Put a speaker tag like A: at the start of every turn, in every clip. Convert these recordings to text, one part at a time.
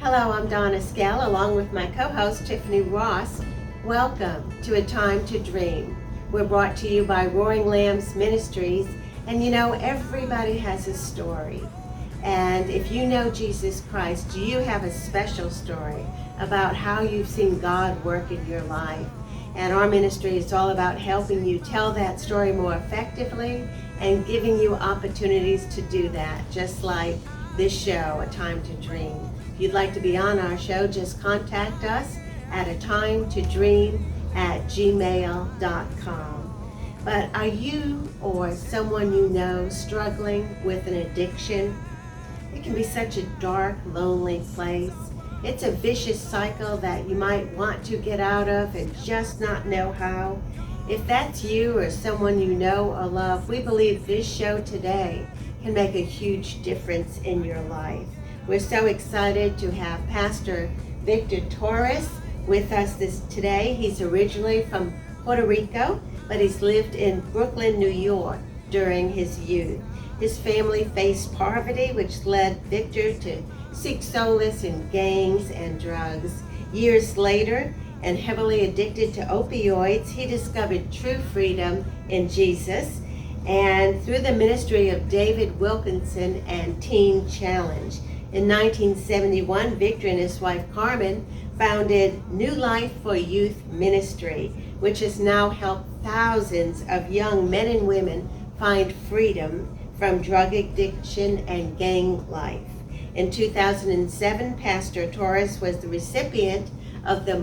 A: Hello, I'm Donna Scale along with my co-host Tiffany Ross. Welcome to A Time to Dream. We're brought to you by Roaring Lambs Ministries, and you know, everybody has a story. And if you know Jesus Christ, do you have a special story about how you've seen God work in your life? And our ministry is all about helping you tell that story more effectively and giving you opportunities to do that, just like this show, A Time to Dream. If you'd like to be on our show, just contact us at atimetodream@gmail.com. But are you or someone you know struggling with an addiction? It can be such a dark, lonely place. It's a vicious cycle that you might want to get out of and just not know how. If that's you or someone you know or love, we believe this show today can make a huge difference in your life. We're so excited to have Pastor Victor Torres with us today. He's originally from Puerto Rico, but he's lived in Brooklyn, New York during his youth. His family faced poverty, which led Victor to seek solace in gangs and drugs. Years later, and heavily addicted to opioids, he discovered true freedom in Jesus and through the ministry of David Wilkinson and Teen Challenge. In 1971, Victor and his wife Carmen founded New Life for Youth Ministry, which has now helped thousands of young men and women find freedom from drug addiction and gang life. In 2007, Pastor Torres was the recipient of the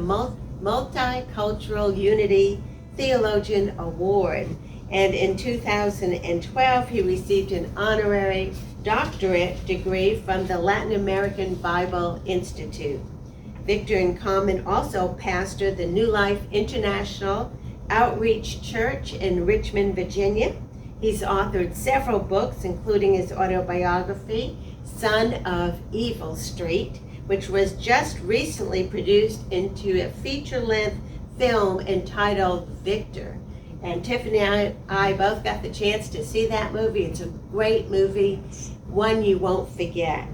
A: Multicultural Unity Theologian Award. And in 2012, he received an honorary doctorate degree from the Latin American Bible Institute. Victor and Carmen also pastor the New Life International Outreach Church in Richmond, Virginia. He's authored several books, including his autobiography, Son of Evil Street, which was just recently produced into a feature-length film entitled Victor. And Tiffany and I both got the chance to see that movie. It's a great movie, one you won't forget.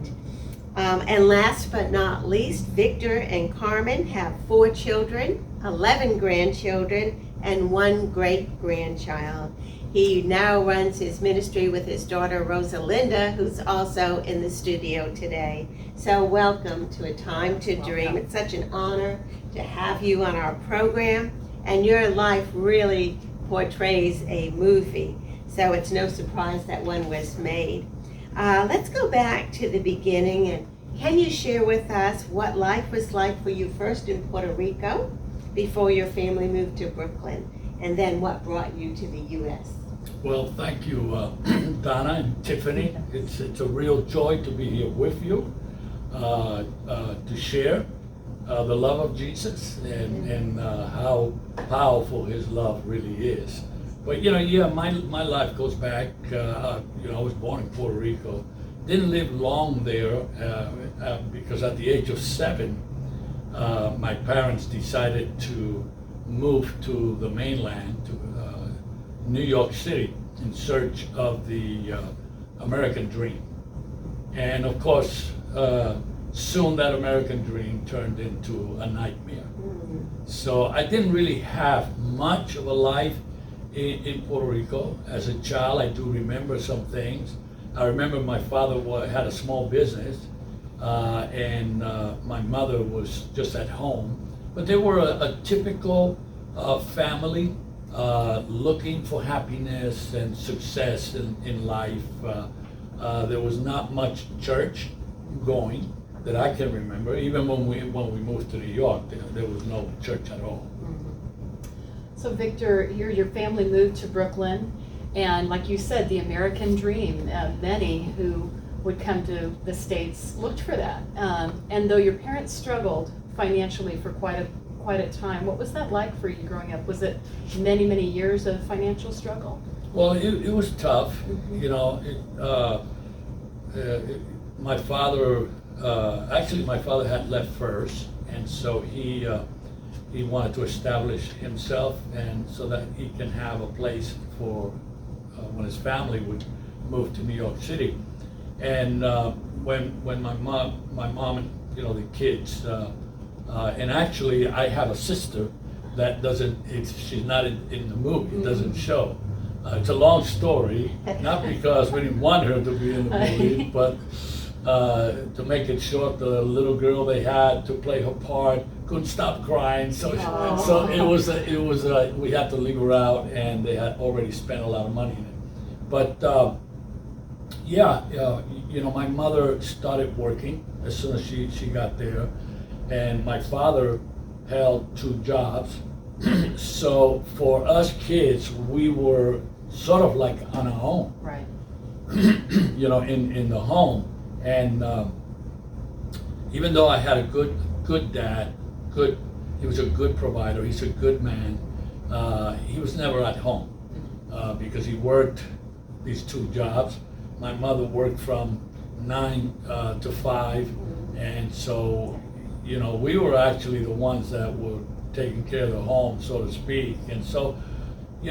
A: And last but not least, Victor and Carmen have 4 children, 11 grandchildren, and 1 great-grandchild. He now runs his ministry with his daughter Rosalinda, who's also in the studio today. So welcome to A Time to Dream. It's such an honor to have you on our program, and your life really portrays a movie, so it's no surprise that one was made. Let's go back to the beginning, and can you share with us what life was like for you first in Puerto Rico before your family moved to Brooklyn, and then what brought you to the U.S.?
B: Well, thank you, Donna and Tiffany. It's a real joy to be here with you to share the love of Jesus and how powerful His love really is. But my life goes back. I was born in Puerto Rico. Didn't live long there because at the age of 7, my parents decided to move to the mainland, to New York City, in search of the American dream. And of course, soon that American dream turned into a nightmare. So I didn't really have much of a life in Puerto Rico. As a child, I do remember some things. I remember my father had a small business, and my mother was just at home. But they were a typical family looking for happiness and success in life. There was not much church going that I can remember. Even when we moved to New York, there was no church at all.
C: So Victor, your family moved to Brooklyn, and like you said, the American dream, many who would come to the States looked for that. And though your parents struggled financially for quite a time, what was that like for you growing up? Was it many years of financial struggle?
B: Well, it was tough. My father, my father had left first, and so he wanted to establish himself, and so that he can have a place for when his family would move to New York City. And when my mom the kids. And actually, I have a sister that doesn't. She's not in the movie. It doesn't show. It's a long story, not because we didn't want her to be in the movie, but to make it short, the little girl they had to play her part couldn't stop crying, so we had to leave her out, and they had already spent a lot of money in it. But my mother started working as soon as she got there, and my father held 2 jobs. So for us kids, we were sort of like on our own,
C: Right.
B: in the home. And even though I had a good dad, he was a good provider, he's a good man, he was never at home because he worked these 2 jobs. My mother worked from 9 to 5, and so, we were actually the ones that were taking care of the home, so to speak. And so,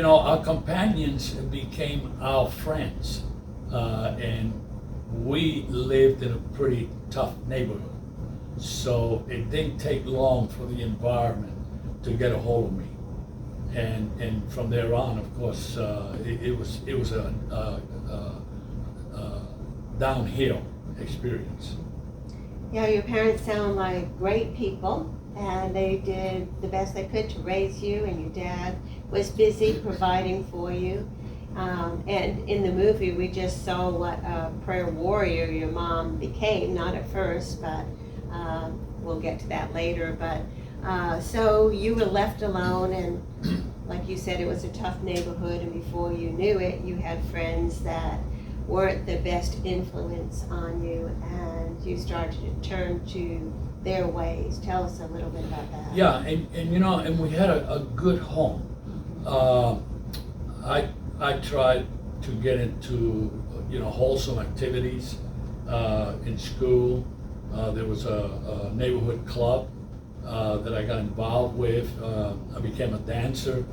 B: our companions became our friends, and we lived in a pretty tough neighborhood. So it didn't take long for the environment to get a hold of me. And from there on, of course, it was a downhill experience.
A: Yeah, your parents sound like great people, and they did the best they could to raise you, and your dad was busy providing for you. And in the movie, we just saw what a prayer warrior your mom became, not at first, but we'll get to that later. But so you were left alone, and like you said, it was a tough neighborhood, and before you knew it, you had friends that weren't the best influence on you, and you started to turn to their ways. Tell us a little bit about that.
B: Yeah, and we had a good home. I tried to get into wholesome activities in school. There was a neighborhood club that I got involved with. I became a dancer.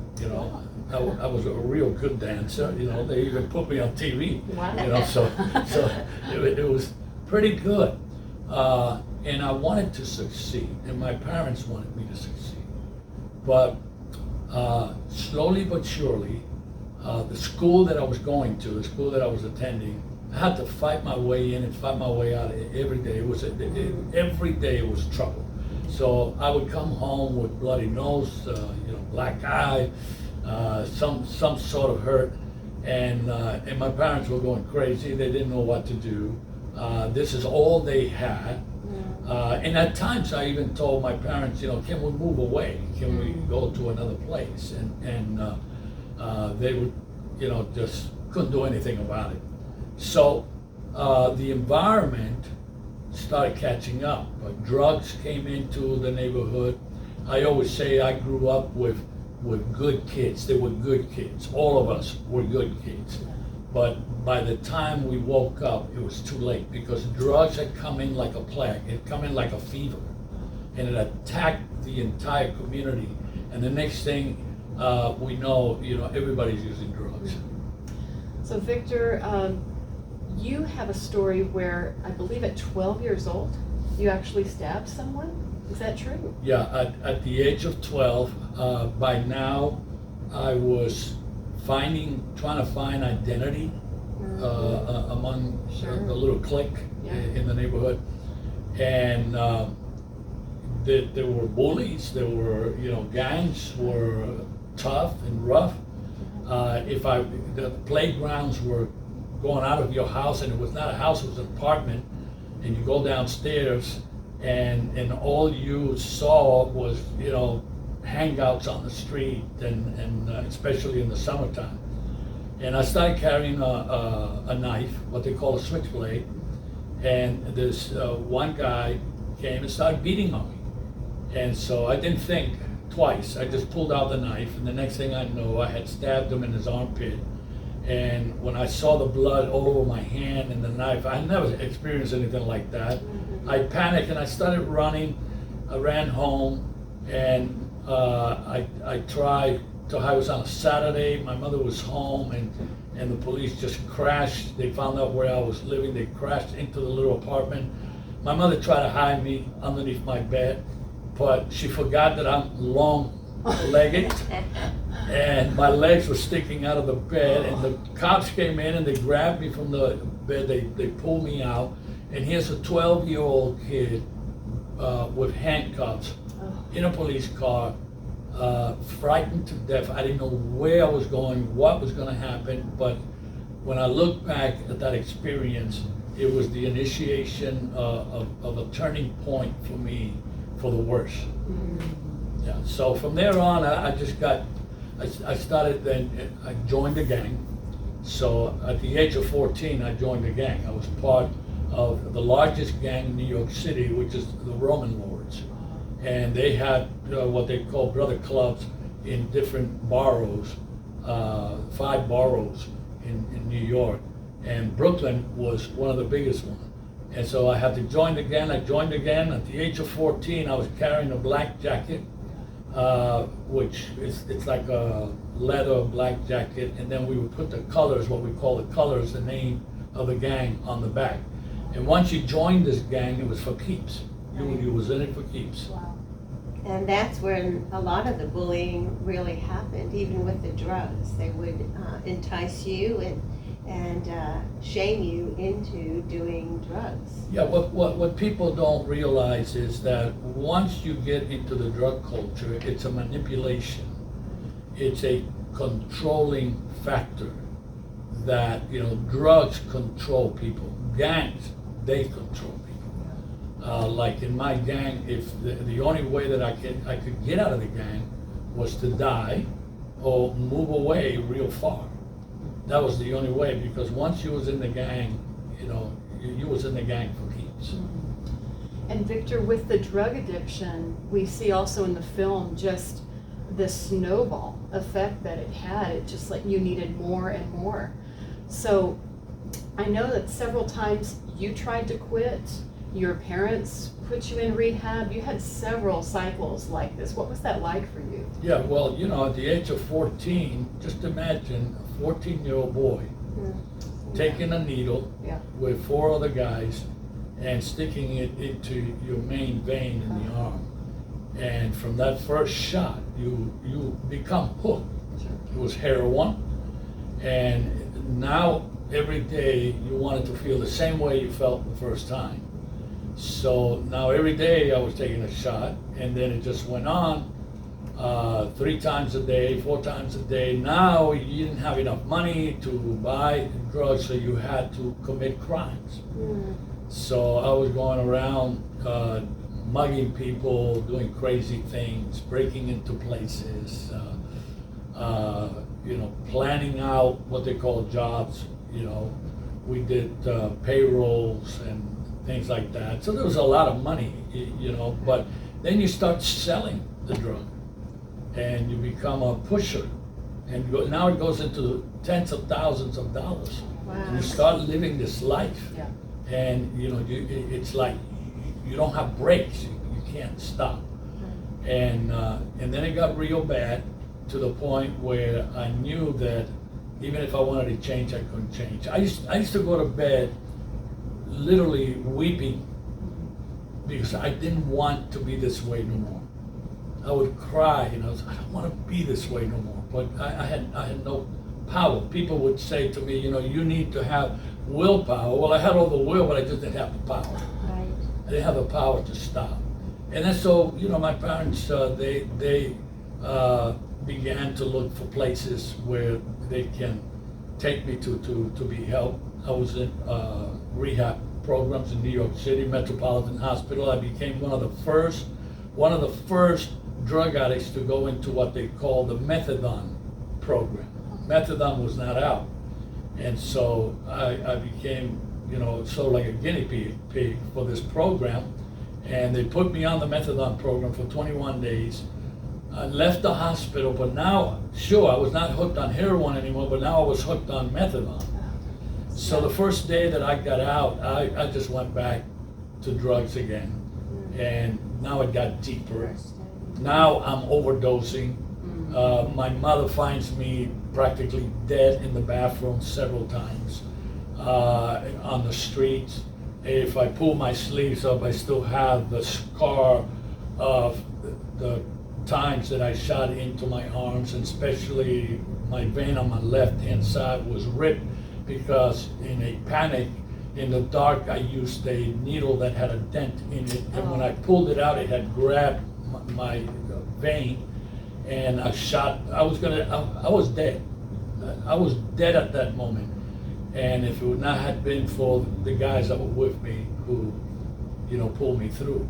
B: I was a real good dancer. They even put me on TV.
C: Wow.
B: So it was pretty good. And I wanted to succeed, and my parents wanted me to succeed. But slowly but surely, the school that I was going to, the school that I was attending, I had to fight my way in and fight my way out every day. Every day it was trouble. So I would come home with bloody nose, black eye, some sort of hurt, and my parents were going crazy. They didn't know what to do. This is all they had. And at times I even told my parents, can we move away? Can we go to another place? And they would, just couldn't do anything about it. So the environment started catching up. Drugs came into the neighborhood. I always say I grew up with good kids. They were good kids. All of us were good kids. But by the time we woke up, it was too late because drugs had come in like a plague. It had come in like a fever, and it attacked the entire community. And the next thing we know, everybody's using drugs.
C: So Victor, you have a story where I believe at 12 years old, you actually stabbed someone. Is that true?
B: Yeah, at the age of 12, by now I was trying to find identity among the little clique in the neighborhood. And there were bullies, there were, gangs were tough and rough. The playgrounds were going out of your house, and it was not a house, it was an apartment, and you go downstairs and all you saw was, hangouts on the street, and especially in the summertime. And I started carrying a knife, what they call a switchblade, and this one guy came and started beating on me. And so I didn't think twice. I just pulled out the knife, and the next thing I know, I had stabbed him in his armpit. And when I saw the blood all over my hand and the knife, I never experienced anything like that. I panicked and I started running. I ran home, and I tried to, I was on a Saturday, my mother was home, and the police just crashed. They found out where I was living. They crashed into the little apartment. My mother tried to hide me underneath my bed, but she forgot that I'm long-legged, and my legs were sticking out of the bed, and the cops came in and they grabbed me from the bed, they pulled me out, and here's a 12-year-old kid with handcuffs in a police car, frightened to death. I didn't know where I was going, what was gonna happen, but when I look back at that experience, it was the initiation of a turning point for me for the worse. Yeah, so from there on, I started then, I joined the gang. So at the age of 14, I joined the gang. I was part of the largest gang in New York City, which is the Roman Lords. And they had what they call brother clubs in different boroughs, 5 boroughs in New York. And Brooklyn was one of the biggest ones. And so I had to join again. I joined again. At the age of 14, I was carrying a black jacket, which it's like a leather black jacket. And then we would put the colors, what we call the colors, the name of the gang on the back. And once you joined this gang, it was for keeps. You was in it for keeps.
C: Wow.
A: And that's when a lot of the bullying really happened, even with the drugs. They would entice you and shame you into doing drugs.
B: Yeah, what people don't realize is that once you get into the drug culture, it's a manipulation. It's a controlling factor that, drugs control people. Gangs, they control people. Like in my gang, if the only way that I could get out of the gang was to die or move away real far. That was the only way, because once you was in the gang, you was in the gang for keeps.
C: And Victor, with the drug addiction, we see also in the film just the snowball effect that it had. It just like you needed more and more. So I know that several times you tried to quit, your parents put you in rehab, you had several cycles like this. What was that like for you?
B: Yeah, well, at the age of 14, just imagine a 14-year-old boy taking a needle with 4 other guys and sticking it into your main vein in the arm. And from that first shot, you become hooked. It was heroin. And now every day you wanted to feel the same way you felt the first time. So now every day I was taking a shot, and then it just went on 3 times a day, 4 times a day. Now you didn't have enough money to buy drugs, so you had to commit crimes. So I was going around mugging people, doing crazy things, breaking into places, planning out what they call jobs. We did payrolls and things like that. So there was a lot of money, but then you start selling the drug and you become a pusher. And now it goes into tens of thousands of dollars.
A: Wow.
B: And you start living this life.
C: Yeah.
B: And it's like you don't have brakes. You can't stop. And then it got real bad to the point where I knew that even if I wanted to change, I couldn't change. I used to go to bed literally weeping because I didn't want to be this way no more. I would cry, I don't want to be this way no more. But I had no power. People would say to me, you need to have willpower. Well, I had all the will, but I just didn't have the power.
A: Right.
B: I didn't have the power to stop. And then so, my parents, they began to look for places where they can take me to be helped. I was in rehab programs in New York City, Metropolitan Hospital. I became one of the first drug addicts to go into what they call the methadone program. Methadone was not out. And so I became, sort of like a guinea pig for this program. And they put me on the methadone program for 21 days. I left the hospital, but now, sure, I was not hooked on heroin anymore, but now I was hooked on methadone. So the first day that I got out, I just went back to drugs again. And now it got deeper. Now I'm overdosing. My mother finds me practically dead in the bathroom several times, on the streets. If I pull my sleeves up, I still have the scar of the times that I shot into my arms, and especially my vein on my left hand side was ripped because in a panic in the dark I used a needle that had a dent in it, and when I pulled it out it had grabbed my vein, and I was dead. I was dead at that moment. And if it would not have been for the guys that were with me who, pulled me through.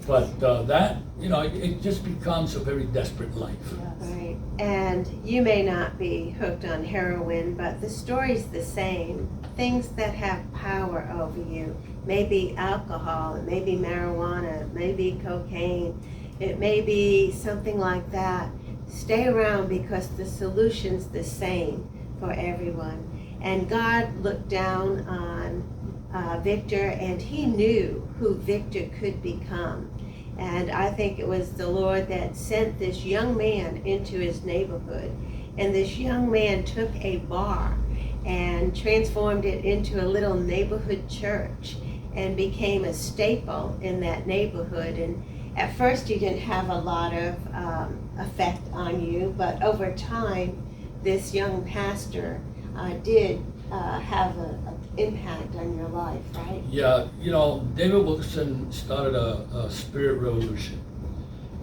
B: But that, it just becomes a very desperate life.
C: Yes.
A: Right. And you may not be hooked on heroin, but the story's the same. Things that have power over you. Maybe alcohol, it may be marijuana, it may be cocaine, it may be something like that. Stay around because the solution's the same for everyone. And God looked down on Victor, and he knew who Victor could become. And I think it was the Lord that sent this young man into his neighborhood. And this young man took a bar and transformed it into a little neighborhood church and became a staple in that neighborhood. And at first he didn't have a lot of effect on you, but over time this young pastor did have an impact on your life, right?
B: Yeah, David Wilkerson started a spirit revolution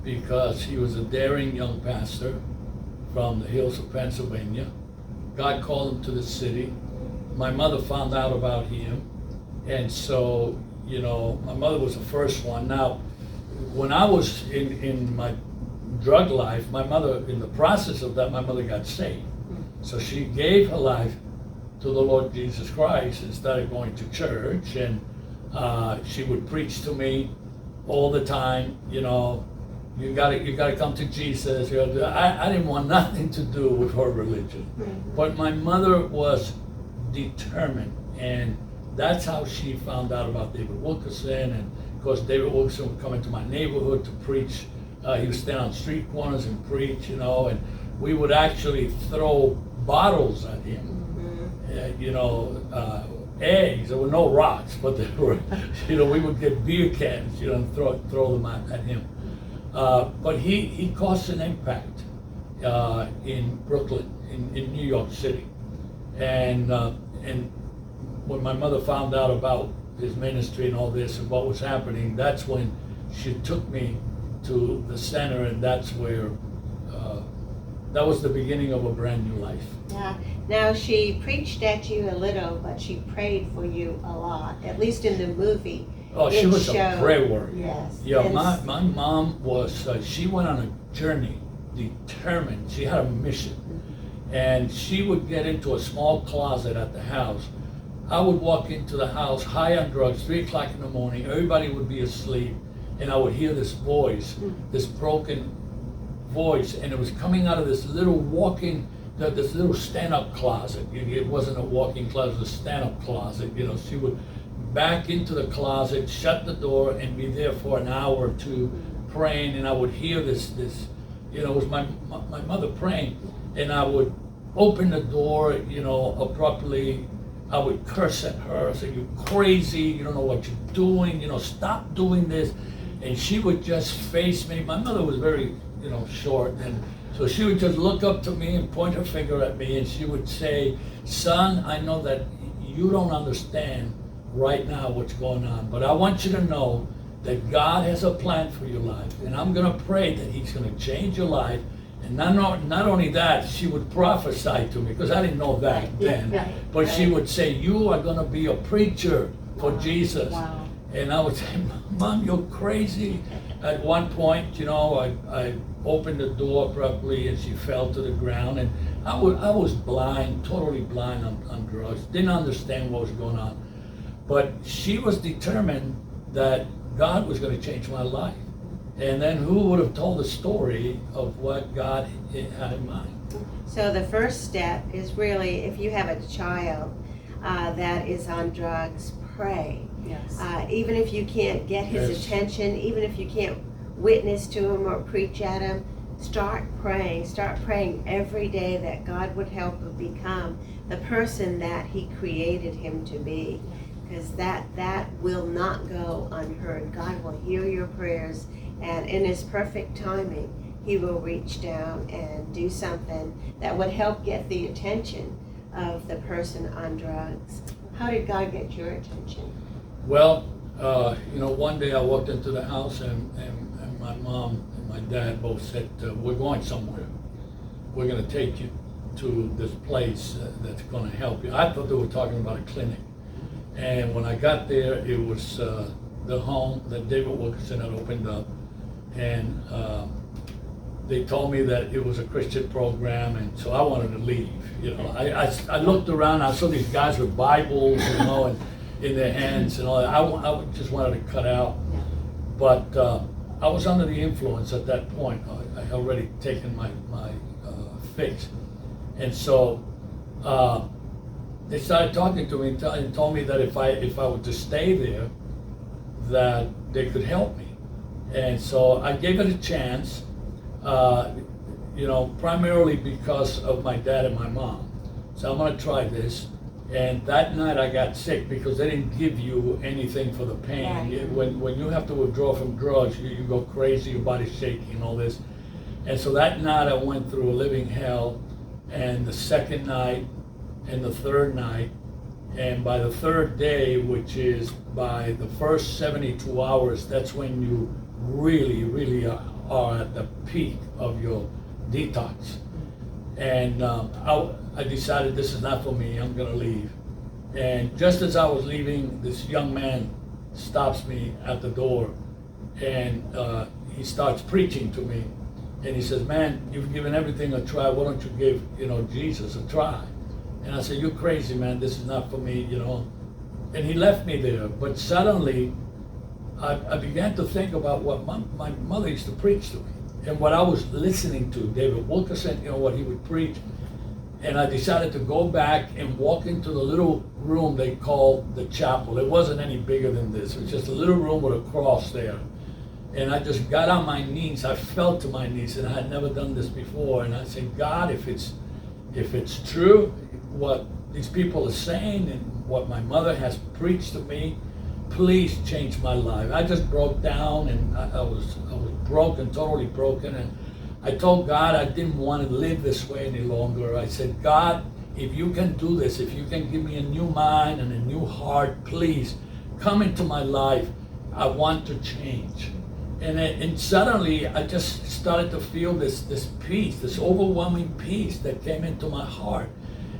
B: because he was a daring young pastor from the hills of Pennsylvania. God called him to the city. My mother found out about him, and so, my mother was the first one. Now, when I was in my drug life, in the process of that, my mother got saved. So she gave her life to the Lord Jesus Christ and started going to church, and she would preach to me all the time, you gotta come to Jesus. I didn't want nothing to do with her religion. But my mother was determined, and that's how she found out about David Wilkerson. And of course David Wilkerson would come into my neighborhood to preach. He would stand on street corners and preach, and we would actually throw bottles at him. Eggs. There were no rocks, but there were, we would get beer cans, and throw them at him. But he caused an impact in Brooklyn, in New York City, and when my mother found out about his ministry and all this and what was happening, that's when she took me to the center, and that's where that was the beginning of a brand new life.
A: Yeah. Now she preached at you a little, but she prayed for you a lot. At least in the movie.
B: Oh, she was a prayer warrior.
A: Yes.
B: Yeah, my mom was. She went on a journey, determined. She had a mission, and she would get into a small closet at the house. I would walk into the house high on drugs, 3 o'clock in the morning. Everybody would be asleep, and I would hear this voice, this broken voice, and it was coming out of this little this little stand-up closet. It wasn't a walk-in closet, it was a stand-up closet. She would back into the closet, shut the door, and be there for an hour or two praying, and I would hear this, it was my mother praying, and I would open the door, abruptly. I would curse at her, say, "You're crazy, you don't know what you're doing, stop doing this." And she would just face me. My mother was very, short, and so she would just look up to me and point her finger at me, and she would say, "Son, I know that you don't understand right now what's going on, but I want you to know that God has a plan for your life, and I'm going to pray that He's going to change your life." And not only that, she would prophesy to me, because I didn't know that then, but she would say, "You are going to be a preacher for Jesus."
C: Wow.
B: And I would say, "Mom, you're crazy." At one point, I opened the door abruptly, and she fell to the ground, and I was blind, totally blind on drugs, didn't understand what was going on. But she was determined that God was going to change my life. And then who would have told the story of what God had in mind?
A: So the first step is really, if you have a child that is on drugs, pray.
C: Yes.
A: Even if you can't get his attention, even if you can't witness to him or preach at him, start praying. Start praying every day that God would help him become the person that He created him to be. because that will not go unheard. God will hear your prayers, and in His perfect timing, He will reach down and do something that would help get the attention of the person on drugs. How did God get your attention?
B: Well, one day I walked into the house and my mom and my dad both said, we're going somewhere. We're going to take you to this place that's going to help you. I thought they were talking about a clinic. And when I got there, it was the home that David Wilkerson had opened up. And they told me that it was a Christian program, and so I wanted to leave. I looked around, I saw these guys with Bibles, and in their hands and all that. I just wanted to cut out. But I was under the influence at that point. I had already taken my fix. And so they started talking to me and told me that if I were to stay there, that they could help me. And so I gave it a chance, primarily because of my dad and my mom. So I'm gonna try this. And that night I got sick because they didn't give you anything for the pain.
A: Right.
B: When you have to withdraw from drugs, you go crazy, your body's shaking and all this. And so that night I went through a living hell, and the second night and the third night, and by the third day, which is by the first 72 hours, that's when you really, really are at the peak of your detox. And I decided this is not for me, I'm gonna leave. And just as I was leaving, this young man stops me at the door, and he starts preaching to me. And he says, man, you've given everything a try, why don't you give, Jesus a try? And I said, you're crazy, man, this is not for me, And he left me there, but suddenly, I began to think about what my mother used to preach to me, and what I was listening to, David Wilkerson, what he would preach. And I decided to go back and walk into the little room they called the chapel. It wasn't any bigger than this. It was just a little room with a cross there. And I just got on my knees. I fell to my knees, and I had never done this before. And I said, God, if it's true, what these people are saying and what my mother has preached to me, please change my life. I just broke down, and I was broken, totally broken. And I told God I didn't want to live this way any longer. I said, God, if you can do this, if you can give me a new mind and a new heart, please come into my life. I want to change. And suddenly I just started to feel this peace, this overwhelming peace that came into my heart.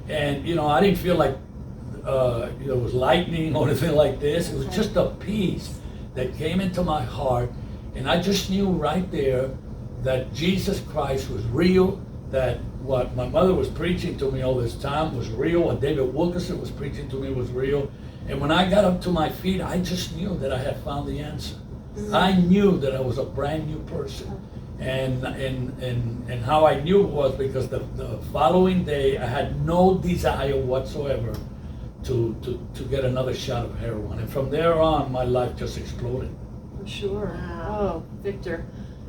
B: And I didn't feel like it was lightning or anything like this. It was just a peace that came into my heart. And I just knew right there that Jesus Christ was real, that what my mother was preaching to me all this time was real, what David Wilkerson was preaching to me was real. And when I got up to my feet, I just knew that I had found the answer. I knew that I was a brand new person. And how I knew it was because the following day I had no desire whatsoever to get another shot of heroin. And from there on, my life just exploded.
C: For sure.
A: Wow.
C: Oh, Victor.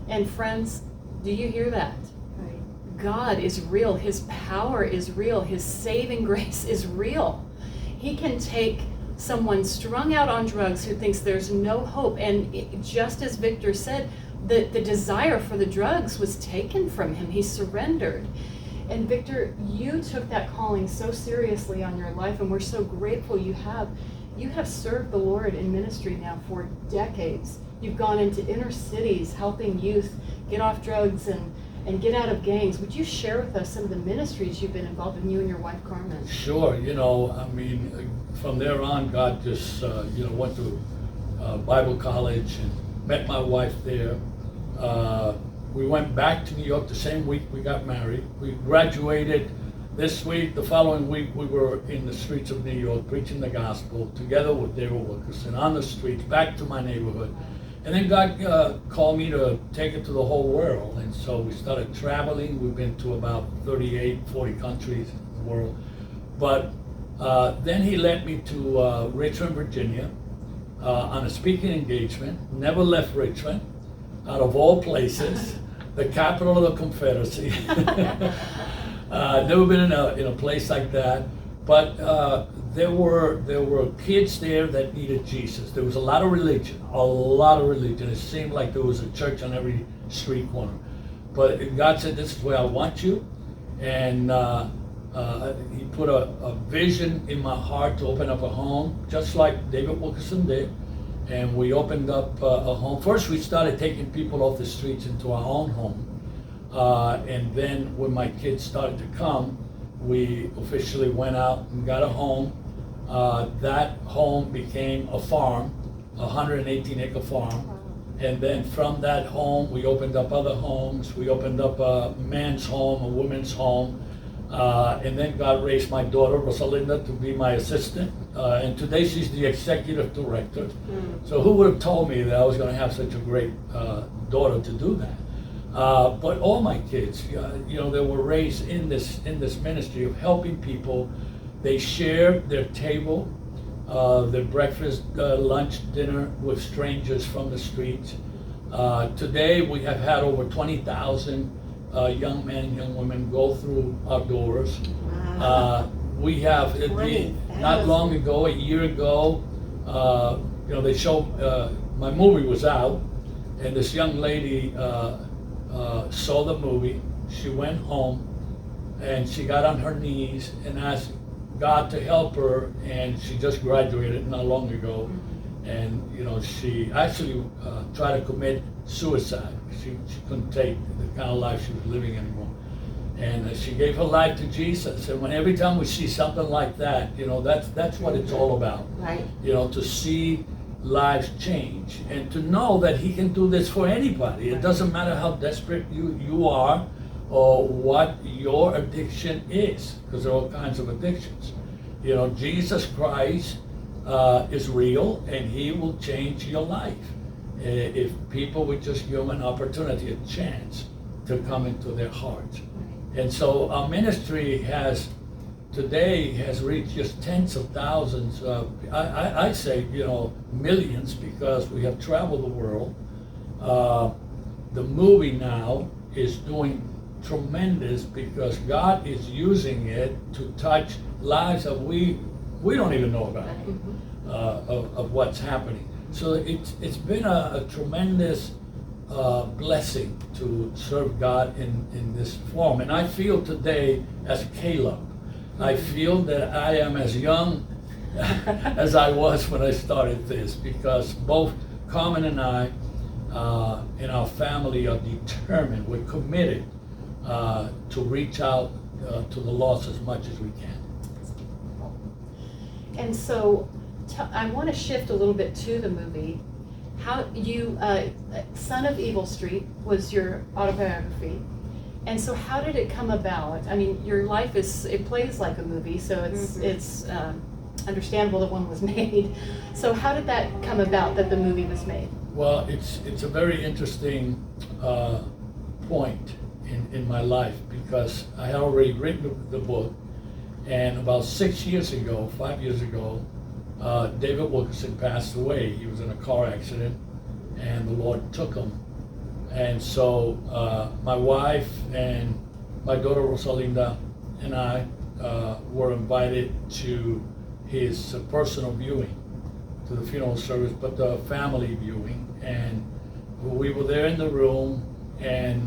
C: And friends, do you hear that?
A: Right.
C: God is real. His power is real. His saving grace is real. He can take someone strung out on drugs who thinks there's no hope. And just as Victor said, the desire for the drugs was taken from him. He surrendered. And Victor, you took that calling so seriously on your life, and we're so grateful you have. You have served the Lord in ministry now for decades. You've gone into inner cities helping youth get off drugs and get out of gangs. Would you share with us some of the ministries you've been involved in, you and your wife, Carmen?
B: Sure. From there on, God just, went to Bible college and met my wife there. We went back to New York the same week we got married. We graduated this week. The following week, we were in the streets of New York preaching the gospel together with David Wilkerson on the streets, back to my neighborhood. And then God called me to take it to the whole world. And so we started traveling. We've been to about 38, 40 countries in the world. But then he led me to Richmond, Virginia on a speaking engagement. Never left Richmond, out of all places, the capital of the Confederacy. Never been in a place like that. but there were kids there that needed Jesus. There was a lot of religion, a lot of religion. It seemed like there was a church on every street corner. But God said, "This is where I want you," and He put a vision in my heart to open up a home, just like David Wilkerson did. And we opened up a home. First, we started taking people off the streets into our own home. And then when my kids started to come, we officially went out and got a home. That home became a farm, a 118-acre farm. And then from that home, we opened up other homes. We opened up a man's home, a woman's home. And then God raised my daughter, Rosalinda, to be my assistant. And today she's the executive director. So who would have told me that I was going to have such a great daughter to do that? But all my kids, they were raised in this ministry of helping people. They shared their table, their breakfast, lunch, dinner with strangers from the streets. Today we have had over 20,000 young men and young women go through our doors.
A: Wow.
B: We have,
A: 20,000.
B: not long ago, a year ago, they showed, my movie was out, and this young lady saw the movie. She went home, and she got on her knees and asked God to help her, and she just graduated not long ago. And she actually tried to commit suicide. She couldn't take the kind of life she was living anymore. And she gave her life to Jesus. And every time we see something like that, that's what it's all about.
A: Right.
B: To see lives change and to know that He can do this for anybody. It doesn't matter how desperate you are or what your addiction is, because there are all kinds of addictions. Jesus Christ is real, and He will change your life if people would just give Him an opportunity, a chance to come into their hearts. And so our ministry today has reached just tens of thousands. I say, millions, because we have traveled the world. The movie now is doing tremendous because God is using it to touch lives that we don't even know about, of what's happening. So it's been a tremendous blessing to serve God in this form. And I feel today as Caleb. I feel that I am as young as I was when I started this, because both Carmen and I and our family are determined, we're committed to reach out to the lost as much as we can.
C: And so I want to shift a little bit to the movie. How you, Son of Evil Street was your autobiography. And so how did it come about? I mean, your life it plays like a movie, so it's understandable that one was made. So how did that come about, that the movie was made?
B: Well, it's a very interesting point in my life, because I had already written the book, and about 5 years ago, David Wilkerson passed away. He was in a car accident, and the Lord took him. And so my wife and my daughter Rosalinda and I were invited to his personal viewing, to the funeral service, but the family viewing. And we were there in the room, and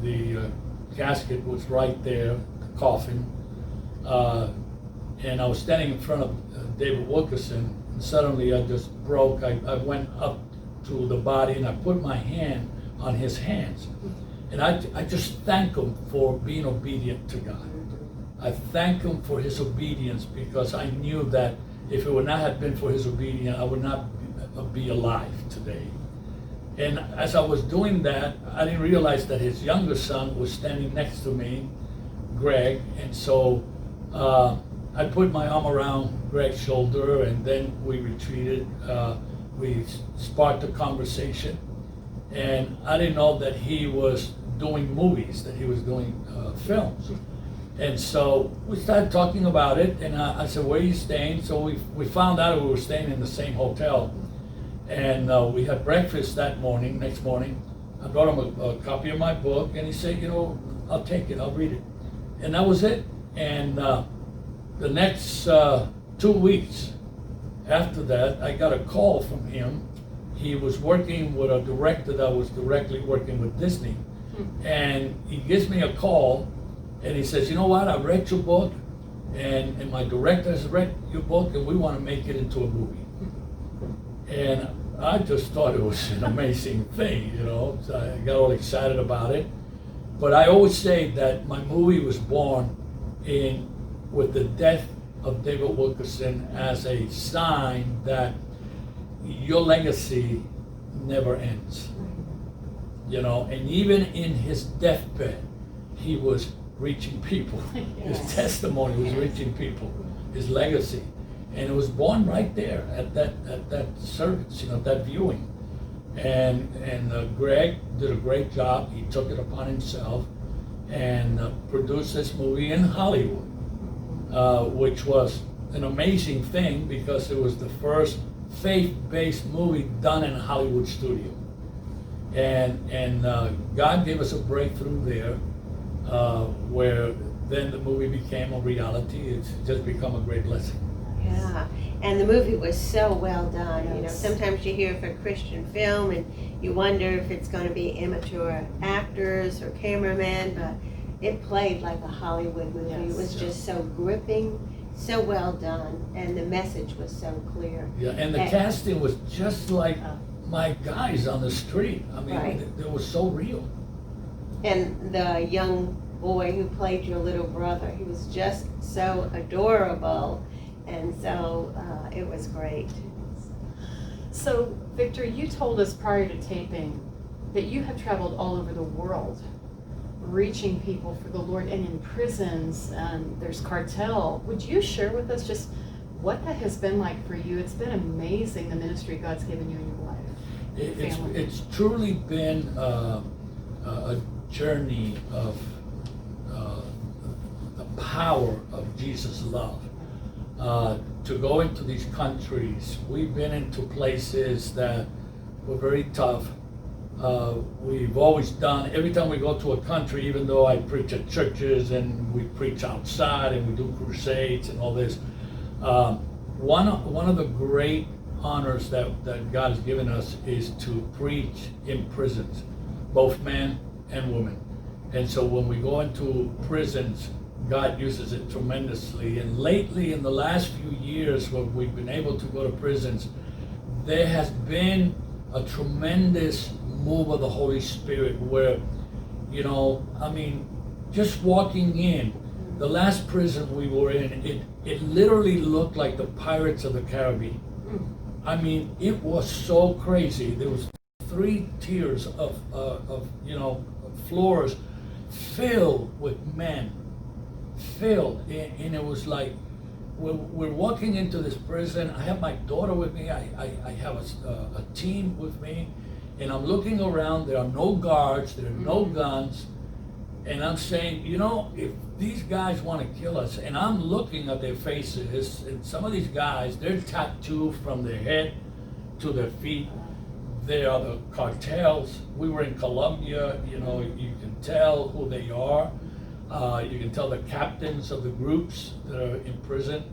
B: the casket was right there, the coffin. And I was standing in front of David Wilkerson, and suddenly I just broke. I went up to the body, and I put my hand on his hands. And I just thank him for being obedient to God. I thank him for his obedience, because I knew that if it would not have been for his obedience, I would not be alive today. And as I was doing that, I didn't realize that his younger son was standing next to me, Greg. And so I put my arm around Greg's shoulder, and then we retreated. We sparked a conversation, and I didn't know that he was doing movies, that he was doing films. And so we started talking about it, and I said, "Where are you staying?" So we found out we were staying in the same hotel, and we had breakfast that morning. Next morning, I brought him a copy of my book, and he said, "I'll take it, I'll read it." And that was it. And the next 2 weeks after that, I got a call from him. He was working with a director that was directly working with Disney. And he gives me a call and he says, you know what, I read your book and my director has read your book and we want to make it into a movie. And I just thought it was an amazing thing, you know. So I got all excited about it. But I always say that my movie was born with the death of David Wilkerson as a sign that your legacy never ends. You know, and even in his deathbed, he was reaching people.
C: Yes.
B: His testimony was reaching people, his legacy. And it was born right there at that service, you know, that viewing. And Greg did a great job. He took it upon himself and produced this movie in Hollywood, which was an amazing thing because it was the first faith-based movie done in a Hollywood studio. And God gave us a breakthrough there, where then the movie became a reality. It's just become a great blessing.
A: Yeah, and the movie was so well done. You know,
C: Yes.
A: sometimes you hear of a Christian film and you wonder if it's going to be amateur actors or cameramen, but it played like a Hollywood movie.
C: Yes.
A: It was just so gripping, so well done, and the message was so clear.
B: Yeah, and the casting was just like my guys on the street. I mean,
A: Right.
B: they were so real.
A: And the young boy who played your little brother, he was just so adorable, and so it was great.
C: So, Victor, you told us prior to taping that you have traveled all over the world, reaching people for the Lord, and in prisons, and there's cartel. Would you share with us just what that has been like for you? It's been amazing, the ministry God's given you in your life.
B: It's truly been a journey of the power of Jesus' love. To go into these countries, we've been into places that were very tough. We've always done, every time we go to a country, even though I preach at churches and we preach outside and we do crusades and all this, one of the great honors that God has given us is to preach in prisons, both men and women. And so when we go into prisons, God uses it tremendously. And lately, in the last few years, when we've been able to go to prisons, there has been a tremendous move of the Holy Spirit where, you know, I mean, just walking in, the last prison we were in, it literally looked like the Pirates of the Caribbean. I mean, it was so crazy. There was 3 tiers of you know, floors filled with men, and it was like we're walking into this prison. I have my daughter with me. I have a team with me, and I'm looking around. There are no guards. There are no guns, and I'm saying, you know, if these guys want to kill us, and I'm looking at their faces, and some of these guys, they're tattooed from their head to their feet. They are the cartels. We were in Colombia, you know, you can tell who they are. You can tell the captains of the groups that are in prison.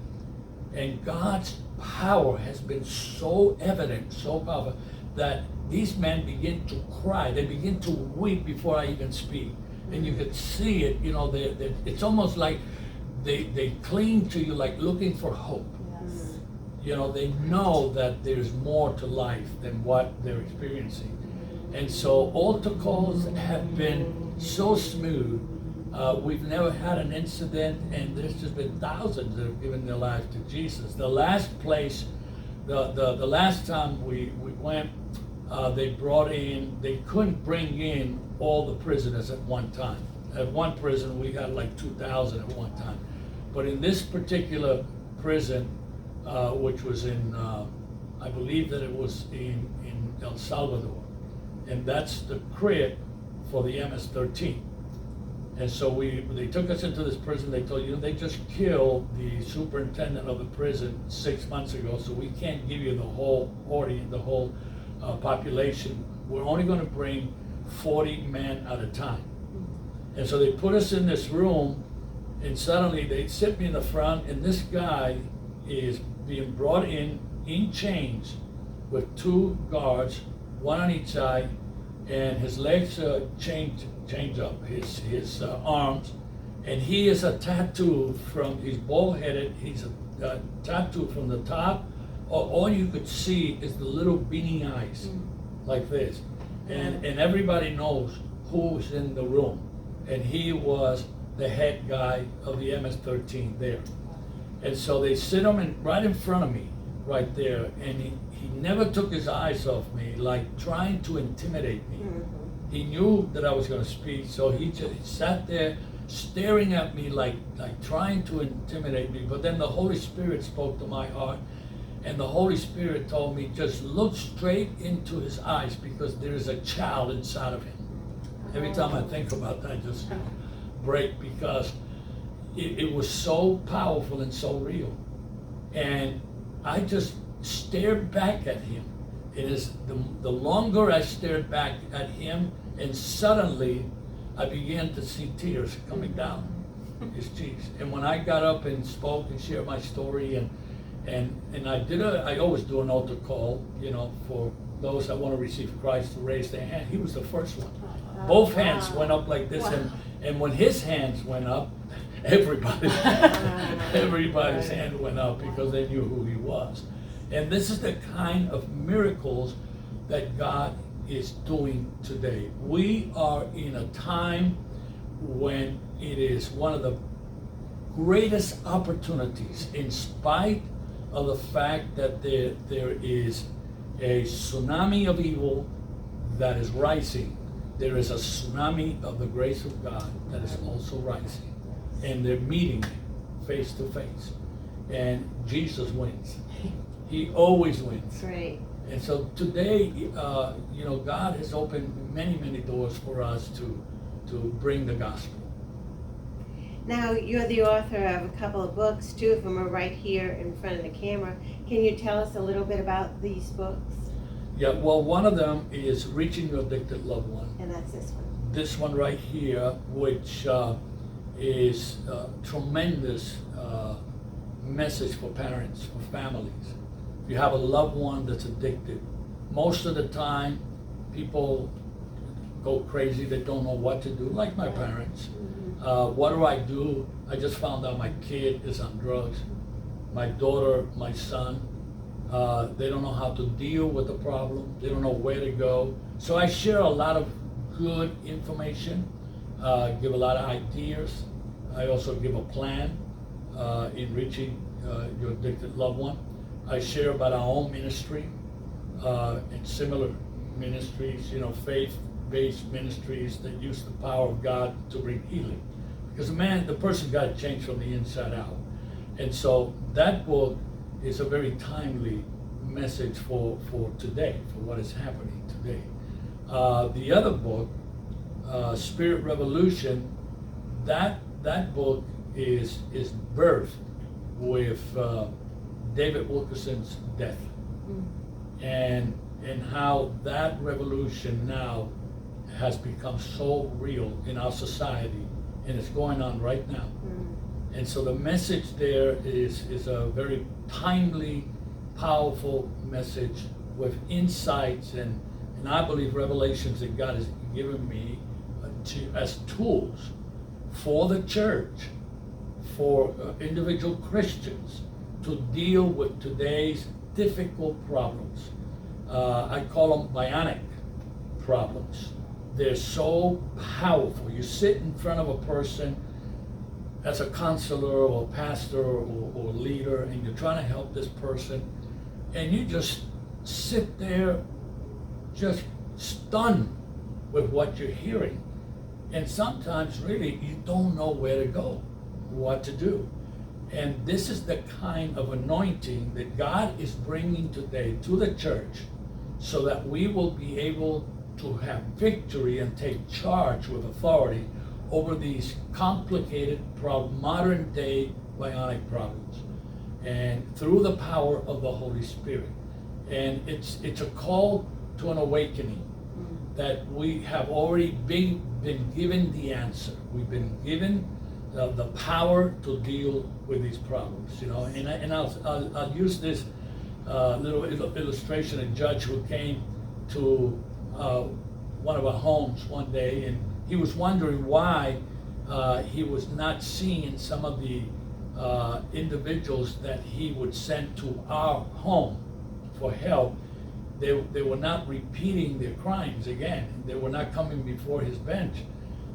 B: And God's power has been so evident, so powerful, that these men begin to cry. They begin to weep before I even speak. And you can see it, you know, it's almost like they cling to you like looking for hope.
C: Yes.
B: You know, they know that there's more to life than what they're experiencing. And so altar calls have been so smooth. We've never had an incident, and there's just been thousands that have given their life to Jesus. The last place, the last time we went, they couldn't bring in all the prisoners at one time. At one prison, we had like 2,000 at one time. But in this particular prison, which was in, I believe that it was in El Salvador, and that's the crib for the MS-13. And so they took us into this prison. They told you they just killed the superintendent of the prison 6 months ago, so we can't give you the whole audience, the whole population. We're only going to bring 40 men at a time. And so they put us in this room, And suddenly they sit me in the front, and this guy is being brought in chains with two guards, one on each side, and his legs chained up, his arms, and he is a tattoo from, he's bald-headed, he's a tattoo from the top. All you could see is the little beanie eyes, like this. And everybody knows who's in the room. And he was the head guy of the MS-13 there. And so they sit him right in front of me, right there, and he never took his eyes off me, like trying to intimidate me. He knew that I was going to speak, so he just sat there staring at me like trying to intimidate me. But then the Holy Spirit spoke to my heart, and the Holy Spirit told me, just look straight into his eyes, because there is a child inside of him. Every time I think about that, I just break, because it was so powerful and so real. And I just stared back at him. It is the longer I stared back at him, and suddenly I began to see tears coming down his cheeks. And when I got up and spoke and shared my story, and I always do an altar call, for those that want to receive Christ to raise their hand. He was the first one. Both hands went up like this, and when his hands went up, everybody's hand went up, because they knew who he was. And this is the kind of miracles that God is doing today. We are in a time when it is one of the greatest opportunities, in spite of the fact that there is a tsunami of evil that is rising. There is a tsunami of the grace of God that is also rising. And they're meeting face to face. And Jesus wins. He always wins.
A: Great.
B: And so today, God has opened many, many doors for us to bring the gospel.
A: Now, you're the author of a couple of books. Two of them are right here in front of the camera. Can you tell us a little bit about these books?
B: Yeah, well, one of them is Reaching Your Addicted Loved One.
A: And that's this one.
B: This one right here, which is a tremendous message for parents, for families. If you have a loved one that's addicted, most of the time people go crazy. They don't know what to do, like my parents. What do? I just found out my kid is on drugs. My daughter, my son, they don't know how to deal with the problem. They don't know where to go. So I share a lot of good information, give a lot of ideas. I also give a plan in reaching your addicted loved one. I share about our own ministry and similar ministries, faith-based ministries that use the power of God to bring healing. Because the person got changed from the inside out. And so that book is a very timely message for today, for what is happening today. The other book, Spirit Revolution, that book is birthed with David Wilkerson's death, and how that revolution now has become so real in our society, and it's going on right now. And so the message there is a very timely, powerful message with insights and I believe revelations that God has given me as tools for the church, for individual Christians to deal with today's difficult problems. I call them bionic problems. They're so powerful. You sit in front of a person as a counselor or pastor or leader, and you're trying to help this person, and you just sit there just stunned with what you're hearing. And sometimes really you don't know where to go, what to do. And this is the kind of anointing that God is bringing today to the church, so that we will be able to have victory and take charge with authority over these complicated modern day bionic problems, and through the power of the Holy Spirit. And it's a call to an awakening that we have already been given the answer. We've been given the power to deal with these problems, you know. And I'll use this little illustration. A judge who came to one of our homes one day, and he was wondering why he was not seeing some of the individuals that he would send to our home for help. They were not repeating their crimes again. They were not coming before his bench.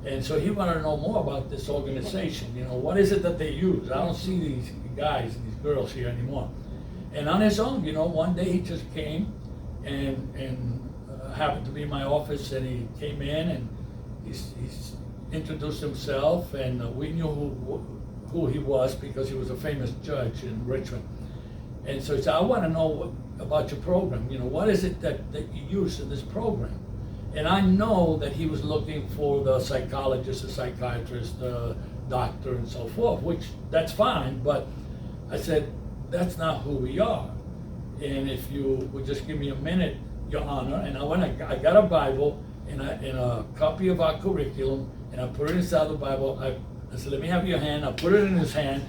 B: And so he wanted to know more about this organization. You know, what is it that they use? I don't see these guys and these girls here anymore. And on his own, you know, one day he just came and happened to be in my office, and he came in and he's introduced himself, and we knew who he was because he was a famous judge in Richmond. And so he said, I want to know about your program. You know, what is it that you use in this program? And I know that he was looking for the psychologist, the psychiatrist, the doctor, and so forth, which that's fine, but I said, that's not who we are. And if you would just give me a minute, Your Honor, and I got a Bible and a copy of our curriculum, and I put it inside the Bible. I said, let me have your hand. I put it in his hand,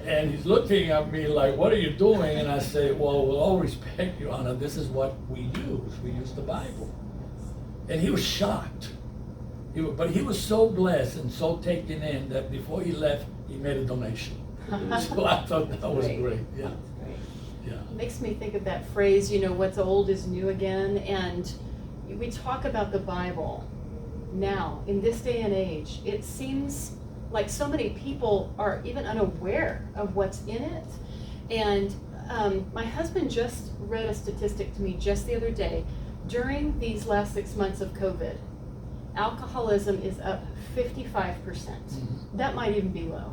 B: and he's looking at me like, what are you doing? And I say, well, with all respect, Your Honor, this is what we use. We use the Bible. And he was shocked. But he was so blessed and so taken in that before he left, he made a donation. So I thought that was great. Yeah. Yeah.
C: It makes me think of that phrase, you know, what's old is new again. And we talk about the Bible now, in this day and age. It seems like so many people are even unaware of what's in it. And my husband just read a statistic to me just the other day. During these last 6 months of COVID, alcoholism is up 55%.
B: Mm-hmm.
C: That might even be low.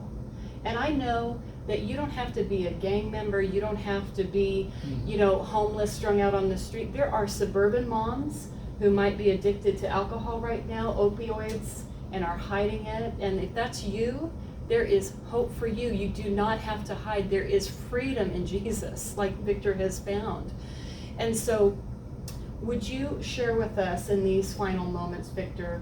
C: And I know that you don't have to be a gang member, you don't have to be, you know, homeless, strung out on the street. There are suburban moms who might be addicted to alcohol right now, opioids, and are hiding it. And if that's you, there is hope for you. You do not have to hide. There is freedom in Jesus, like Victor has found. And so, would you share with us in these final moments, Victor?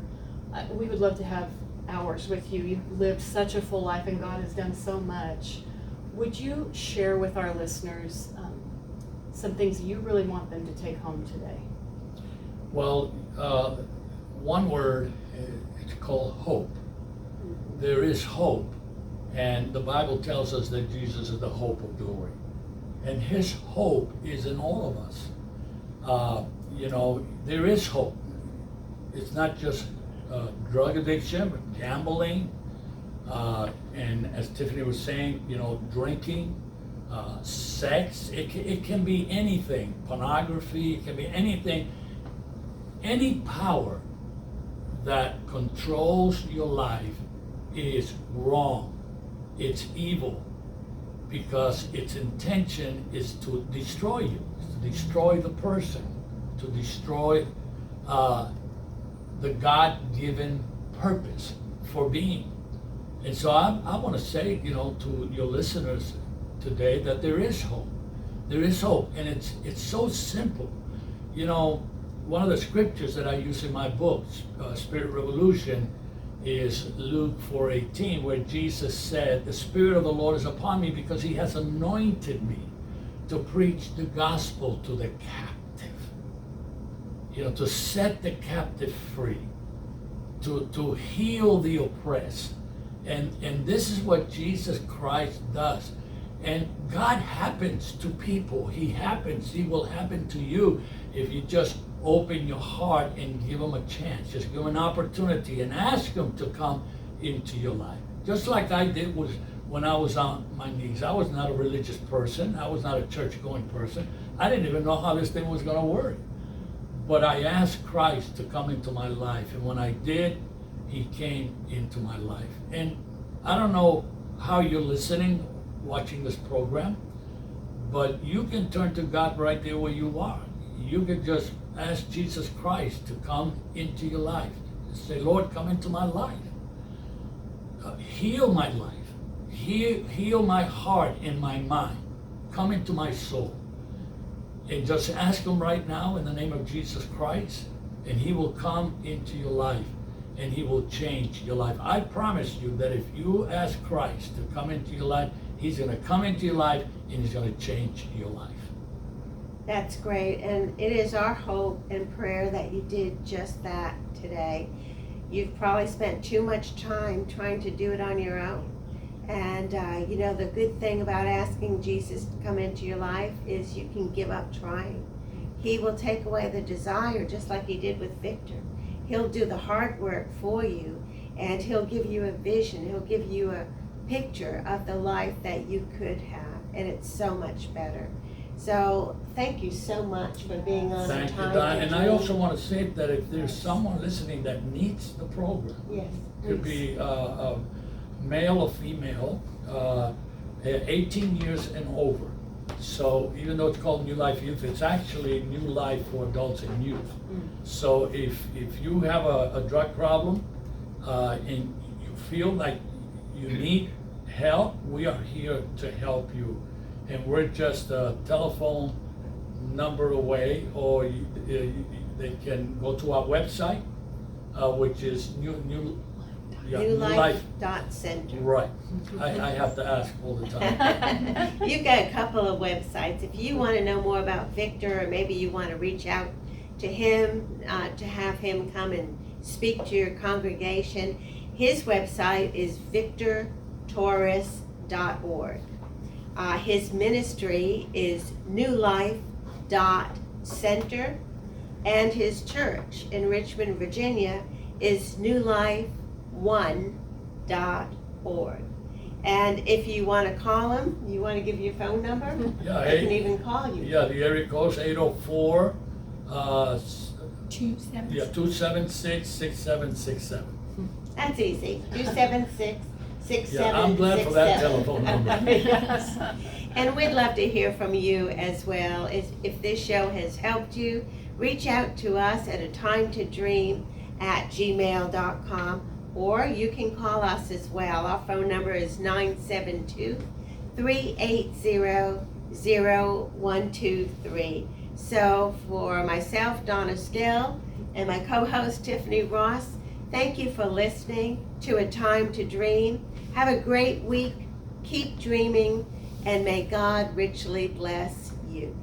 C: We would love to have hours with you. You've lived such a full life and God has done so much. Would you share with our listeners some things you really want them to take home today?
B: Well, one word, it's called hope. There is hope. And the Bible tells us that Jesus is the hope of glory. And his hope is in all of us. You know, there is hope. It's not just drug addiction, but gambling, and as Tiffany was saying, you know, drinking, sex. It can be anything. Pornography. It can be anything. Any power that controls your life is wrong. It's evil, because its intention is to destroy you, to destroy the person, to destroy the God-given purpose for being. And so I want to say, you know, to your listeners today that there is hope. There is hope, and it's so simple. You know, one of the scriptures that I use in my book, Spirit Revolution, is Luke 4:18, where Jesus said, the Spirit of the Lord is upon me because he has anointed me to preach the gospel to the captive. You know, to set the captive free, to heal the oppressed. And this is what Jesus Christ does. And God happens to people. He will happen to you if you just open your heart and give him a chance. Just give him an opportunity and ask him to come into your life. Just like I did when I was on my knees. I was not a religious person. I was not a church-going person. I didn't even know how this thing was going to work. But I asked Christ to come into my life. And when I did, he came into my life. And I don't know how you're listening, watching this program, but you can turn to God right there where you are. You can just ask Jesus Christ to come into your life. Say, Lord, come into my life. Heal my life. Heal my heart and my mind. Come into my soul. And just ask him right now in the name of Jesus Christ, and he will come into your life. and He will change your life. I promise you that if you ask Christ to come into your life, He's going to come into your life and He's going to change your life.
A: That's great, and it is our hope and prayer that you did just that today. You've probably spent too much time trying to do it on your own. And you know, the good thing about asking Jesus to come into your life is you can give up trying. He will take away the desire, just like He did with Victor. He'll do the hard work for you, and He'll give you a vision. He'll give you a picture of the life that you could have, and it's so much better. So thank you so much for being on
B: Thank you,
A: Time
B: Don.
A: to
B: And I
A: Dream.
B: also want to say that if there's someone listening that needs the program,
A: Yes,
B: could
A: please.
B: be male or female, 18 years and over. So even though it's called New Life Youth, it's actually New Life for adults and youth. So if you have a drug problem and you feel like you need help, we are here to help you. And we're just a telephone number away, or they can go to our website, which is New Life.
A: Newlife.center.
B: Right. I have to ask all the time.
A: You've got a couple of websites. If you want to know more about Victor, or maybe you want to reach out to him to have him come and speak to your congregation, his website is victortorres.org. His ministry is newlife.center, and his church in Richmond, Virginia is newlife1.org. And if you want to call him, you want to give your phone number?
B: Yeah,
A: They can even call you.
B: Yeah, the area code is 804 276-6767.
A: That's easy. 276-6767.
B: Yeah, I'm glad for that telephone number.
C: Yes.
A: And we'd love to hear from you as well. If this show has helped you, reach out to us at atimetoDream@gmail.com, or you can call us as well. Our phone number is 972-380-0123. So for myself, Donna Still, and my co-host Tiffany Ross, thank you for listening to A Time to Dream. Have a great week. Keep dreaming, and may God richly bless you.